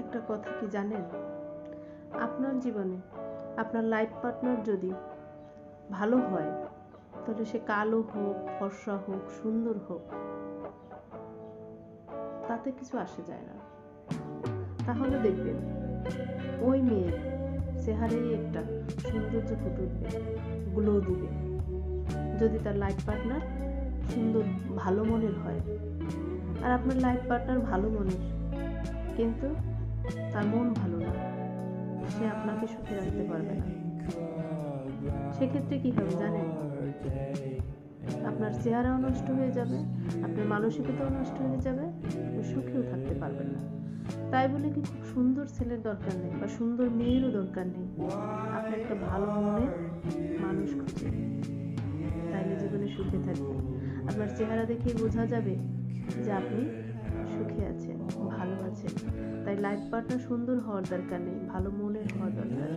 একটা কথা কি জানেন, আপনার জীবনে আপনার লাইফ পার্টনার যদি ভালো হয়, তাহলে সে কালো হোক, ফর্সা হোক, সুন্দর হোক, তাতে কিছু আসে যায় না। তাহলে দেখবেন ওই মেয়ের চেহারায় একটা সৌন্দর্য ফুটে উঠবে, গ্লো দিবে। যদি তার লাইফ পার্টনার সুন্দর ভালো মনের হয়, আর আপনার লাইফ পার্টনার ভালো মনের কিন্তু তার মন ভালো না, সে আপনাকে সুখে রাখতে পারবে না। সেক্ষেত্রে কি হবে জানেন, আপনার চেহারাও নষ্ট হয়ে যাবে, আপনার মানসিকতাও নষ্ট হয়ে যাবে, সুখেও থাকতে পারবেন না। তাই বলে কি খুব সুন্দর ছেলের দরকার নেই বা সুন্দর মেয়েরও দরকার নেই, আপনি একটা ভালো মনের মানুষ খুঁজে, তাইলে জীবনে সুখে থাকবেন। আপনার চেহারা দেখেই বোঝা যাবে যে আপনি সুখে আছেন, ভালো আছেন। তাই লাইফ পার্টনার সুন্দর হওয়ার দরকার নেই, ভালো মনের হওয়ার দরকার।